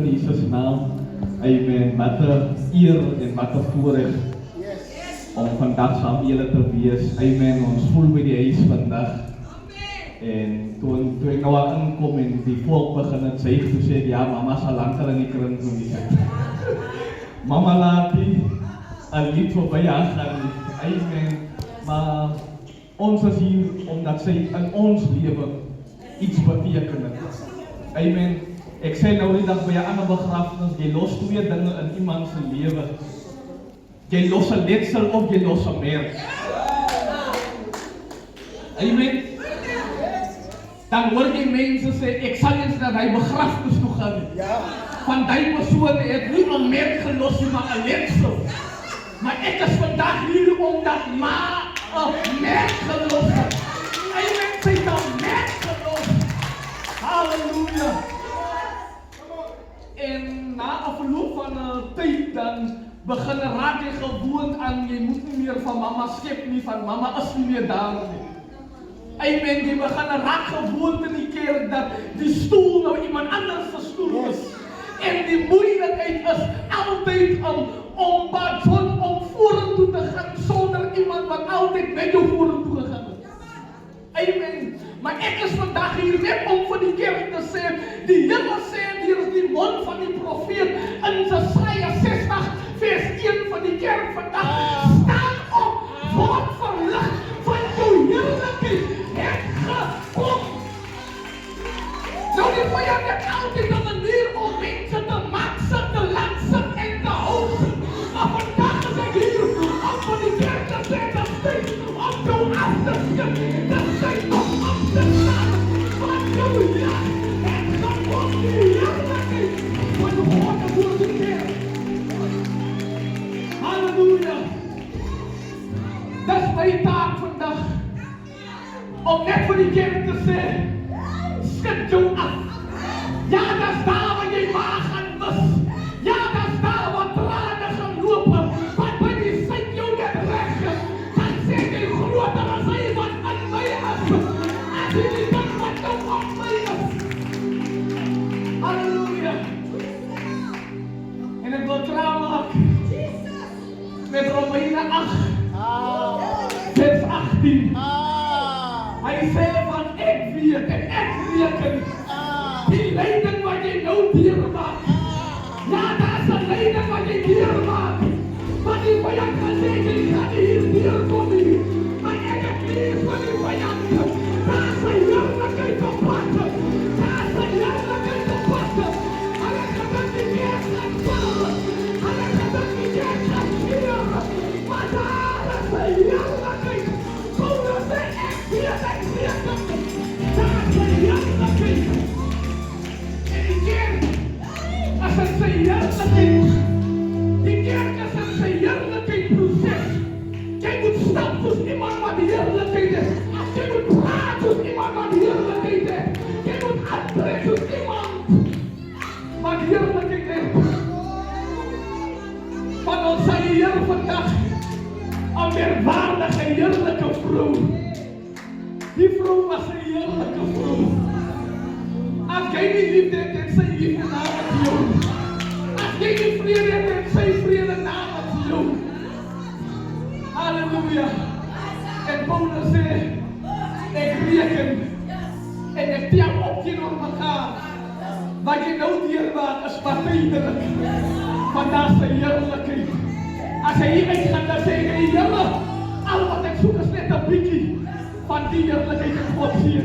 in Jesus naam. Amen. Wat 'n eer en wat 'n voorreg om vandag saam met julle te wees. Amen. Ons voel by die huis vandag. En toen ek nou al inkom en die volk begin het sê, toe sê ek, ja, mama sal lankal in die kring gewees het. Mama laat die 'n lied voorbij haar gaan. Amen. Maar ons is hier omdat sy in ons lewe iets beteken het. Amen. Ek sê nou die dag by 'n ander begrafenis, jy los twee dinge in iemand se lewe. Jy los 'n letsel of jy los 'n merk. Amen. Dan hoor jy mense sê, ek sal eens na die begrafenis toe gaan. Van die persoon het nie 'n merk gelos nie, maar 'n letsel. Maar ek is vandag hier omdat ma 'n merk gelos het. Amen. Sy het 'n merk gelos. Halleluja. En na afloop van 'n tyd dan begin raak jy gewoond aan, jy moet nie meer van mama skep nie, van mama is nie meer daar nie. Amen, jy begin raak gewoond in die kerk dat die stoel nou iemand anders se stoel is. En die moeilikheid is altyd om vorentoe te gaan sonder iemand wat altyd met jou vorentoe gegaan het. Amen. Maar ek is vandag hier net om vir die kerk te sê, die Here sê deur die mond van die profeet in Jesaja 60 vers 1 van die kerk vandag, staan op, word verlig van jou heerlikheid het gekom. Nou die vyand het altyd 'n manier om mense te maak, te laat sit en te hou. Maar vandag is ek hier om vir die kerk te sê, dat sy op jou af te skip, dat sy nog op te staan, van jou heerlikheid het gekom, die heerlikheid van God voor die kerk. Halleluja. Dis my taak vandag, om net vir die kerk te sê, skit jou af. Ja, dis daar waar jy maar gaan mis. Ja, dis daar waar trane gaan loop, wat by die sit jou net reg. Dan sê jy groter as hy wat in my is. As jy nie kan wat nou op my is. Halleluja. En ek wil klaar maak met Romeine 8, vers 18. Hy sê van ek weet en ek reken die lyding wat jy nou deurmaak. Ja, daar is 'n lyding wat jy deurmaak. Maar die vyand kan sê jy gaan hier deurkom nie. Maar ek het lief van die vyand. Daar is 'n heerlikheid op pad. Daar is 'n heerlikheid op pad. Hulle gaan die kerk laat val. Hulle gaan die kerk laat skeer. Maar daar is 'n heerlikheid. Paulus sê ek weet ek reken. Daar is 'n heerlikheid. En die kerk, as het sy heerlikheid, die kerk is in sy heerlikheid proces. Jy moet stap soos iemand wat die heerlikheid is. Jy moet praat soos iemand wat die heerlikheid is. Jy moet aantrek soos iemand wat die heerlikheid is. Van ons sy Heer vandag, 'n merkwaardige heerlike vrou. Die vrou was 'n heerlike vrou. As jy nie liefde het, het sy liefde namens jou. As jy nie vrede het, het sy vrede namens jou. Halleluja. En Paulus sê, ek reken en ek tel op teenoor mekaar. Wat jy nou deurmaak is maar tydelik. Want daar is 'n heerlikheid. As hy hier uitgaan, dan sê hy, Here, al wat ek soek is net 'n bietjie van die heerlikheid van God hier.